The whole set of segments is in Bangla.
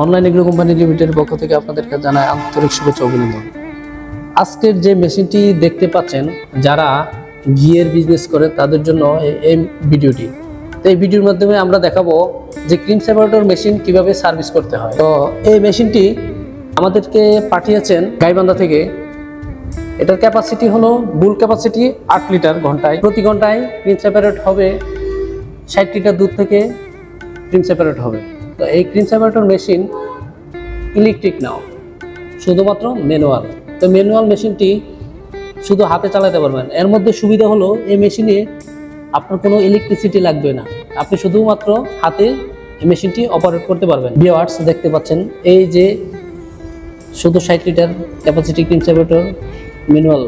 অনলাইন এগ্রো কোম্পানি লিমিটেডের পক্ষ থেকে আপনাদেরকে জানাই আন্তরিক শুভেচ্ছা অভিনন্দন। আজকের যে মেশিনটি দেখতে পাচ্ছেন, যারা ঘিয়ের বিজনেস করে তাদের জন্য এই ভিডিওটি। তো এই ভিডিওর মাধ্যমে আমরা দেখাবো যে ক্রিম সেপারেটর মেশিন কিভাবে সার্ভিস করতে হয়। তো এই মেশিনটি আমাদেরকে পাঠিয়েছেন গাইবান্ধা থেকে। এটার ক্যাপাসিটি হলো বুল ক্যাপাসিটি 8 লিটার ঘন্টায়। প্রতি ঘন্টায় ক্রিম সেপারেট হবে 60 লিটার দুধ থেকে ক্রিম সেপারেট হবে। তো এই ক্রিম সেপারেটর মেশিন ইলেকট্রিক নাও, শুধুমাত্র ম্যানুয়াল। তো ম্যানুয়াল মেশিনটি শুধু হাতে চালাতে পারবেন। এর মধ্যে সুবিধা হলো এই মেশিনে আপনার কোনো ইলেকট্রিসিটি লাগবে না, আপনি শুধুমাত্র হাতে এই মেশিনটি অপারেট করতে পারবেন। ভিউয়ার্স, দেখতে পাচ্ছেন এই যে শুধু 60 litre capacity cream separator manual.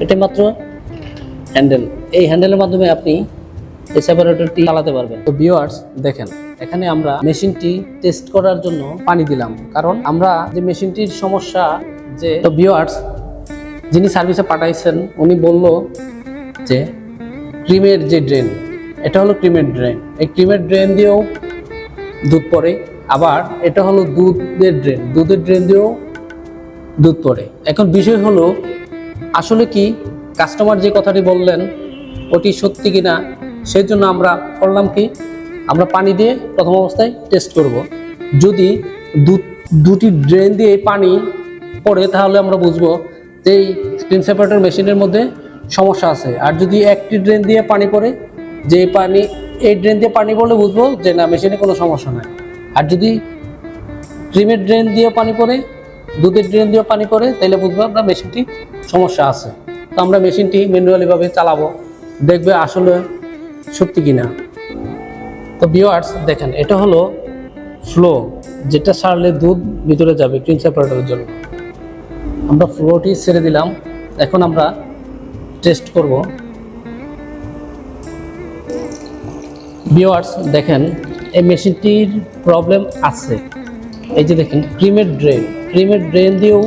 এটা মাত্র হ্যান্ডেল, এই হ্যান্ডেলের মাধ্যমে আপনি এই সেপারেটরটি চালাতে পারবেন। তো ভিউয়ার্স দেখেন, এখানে আমরা মেশিনটি টেস্ট করার জন্য পানি দিলাম, কারণ আমরা যে মেশিনটির সমস্যা যে। তো ভিউয়ার্স, যিনি সার্ভিসে পাঠাইছেন উনি বলল যে ক্রিমের যে ড্রেন, এটা হলো ক্রিমের ড্রেন। এই ক্রিমের ড্রেন দিয়েও দুধ পড়ে, আবার এটা হলো দুধের ড্রেন দিয়েও দুধ পড়ে। এখন বিষয় হলো আসলে কি কাস্টমার যে কথাটি বললেন ওটি সত্যি কিনা, সেই জন্য আমরা করলাম কি, আমরা পানি দিয়ে প্রথম অবস্থায় টেস্ট করব। যদি দুটি ড্রেন দিয়ে পানি পড়ে তাহলে আমরা বুঝবো যে এই ক্রিম সেপারেটর মেশিনের মধ্যে সমস্যা আছে। আর যদি একটি ড্রেন দিয়ে পানি পড়ে, যে পানি এই ড্রেন দিয়ে পানি পড়লে বুঝবো যে না, মেশিনে কোনো সমস্যা নাই। আর যদি ক্রিমের ড্রেন দিয়ে পানি পড়ে, দুধের ড্রেন দিয়ে পানি পড়ে, তাহলে বুঝবো আমরা মেশিনটি সমস্যা আছে। তো আমরা মেশিনটি ম্যানুয়ালিভাবে চালাবো, দেখবে আসলে সত্যি কিনা। তো ভিউয়ার্স দেখেন, এটা হলো ফ্লো, যেটা সারলে দুধ ভিতরে যাবে ক্রিম সেপারেটরের জন্য। আমরা ফ্লোটি ছেড়ে দিলাম, এখন আমরা টেস্ট করব। ভিউয়ার্স দেখেন, এই মেশিনটির প্রবলেম আছে। এই যে দেখেন ক্রিমের ড্রেন দিয়েও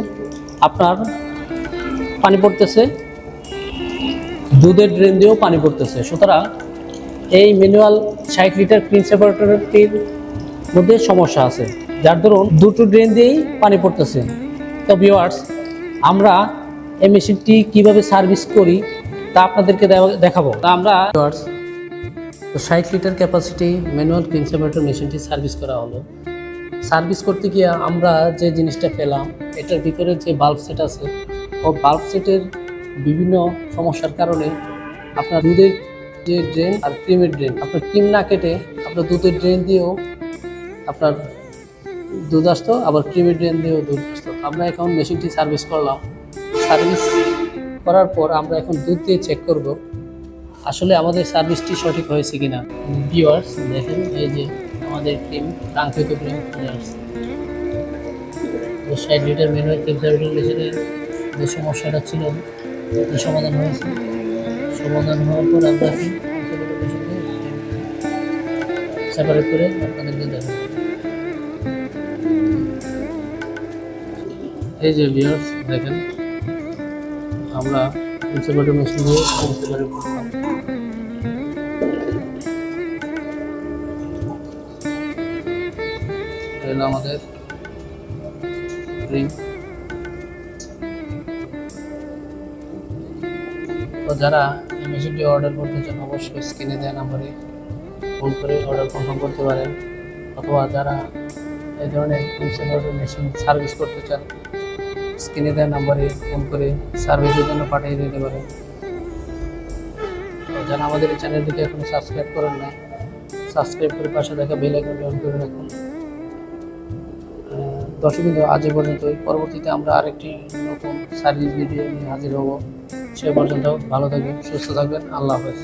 আপনার পানি পড়তেছে, দুধের ড্রেন দিয়েও পানি পড়তেছে। সুতরাং এই ম্যানুয়াল 60 লিটার ক্রিম সেপারেটরটির মধ্যে সমস্যা আছে, যার ধরুন দুটো ড্রেন দিয়েই পানি পড়তেছে। তো ভিউয়ার্স, আমরা এই মেশিনটি কিভাবে সার্ভিস করি তা আপনাদেরকে দেখাবো। তা আমরা ভিউয়ার্স, তো 60 litre capacity manual cream separator মেশিনটি সার্ভিস করা হলো। সার্ভিস করতে গিয়ে আমরা যে জিনিসটা পেলাম, এটার ভিতরে যে বাল্ব সেট আছে, ও বাল্ব সেটের বিভিন্ন সমস্যার কারণে আপনার দুধের যে ড্রেন আর ক্রিমের ড্রেন, আপনার ক্রিম না কেটে আপনার দুধের ড্রেন দিয়েও আপনার দুধ আসতো, আবার ক্রিমের ড্রেন দিয়েও দুধ আসতো। আমরা এখন মেশিনটি সার্ভিস করলাম। সার্ভিস করার পর আমরা এখন দুধ দিয়ে চেক করব আসলে আমাদের সার্ভিসটি সঠিক হয়েছে কিনা। ভিউয়ার্স দেখেন, এই যে আমাদের ক্রিম, কাঙ্ক্ষিত ক্রিম চলে আসছে। 60 লিটার ম্যানুয়াল ক্রিম সেপারেটর মেশিনের যে সমস্যাটা ছিল সমাধান হয়েছে। সমাধান হওয়ার পর আমরা এখন সেপারেট করে আপনাদেরকে দেখাবো। এই যে ভিউয়ার্স দেখেন, আমরা সেপারেটর মেশিন দিয়ে সেপারেট করলাম। এটা আমাদের ক্রিম। তো যারা এই মেশিনটি অর্ডার করতে চান অবশ্যই স্ক্রিনে দেওয়া নাম্বারে ফোন করে অর্ডার কনফার্ম করতে পারেন, অথবা যারা এই ধরনের ক্রিম সেপারেটর মেশিন সার্ভিস করতে চান স্ক্রিনে দেওয়া নাম্বারে ফোন করে সার্ভিসের জন্য পাঠিয়ে দিতে পারেন। তো যারা আমাদের এই চ্যানেলটিকে এখনো সাবস্ক্রাইব করেন না, সাবস্ক্রাইব করে পাশে দেখা বেল আইকনটি অন করে রাখুন। দর্শকবৃন্দ, আজ এ পর্যন্তই। পরবর্তীতে আমরা আরেকটি নতুন সার্ভিস ভিডিও নিয়ে হাজির হব। সে পর্যন্ত ভালো থাকবেন, সুস্থ থাকবেন। আল্লাহ হাফেজ।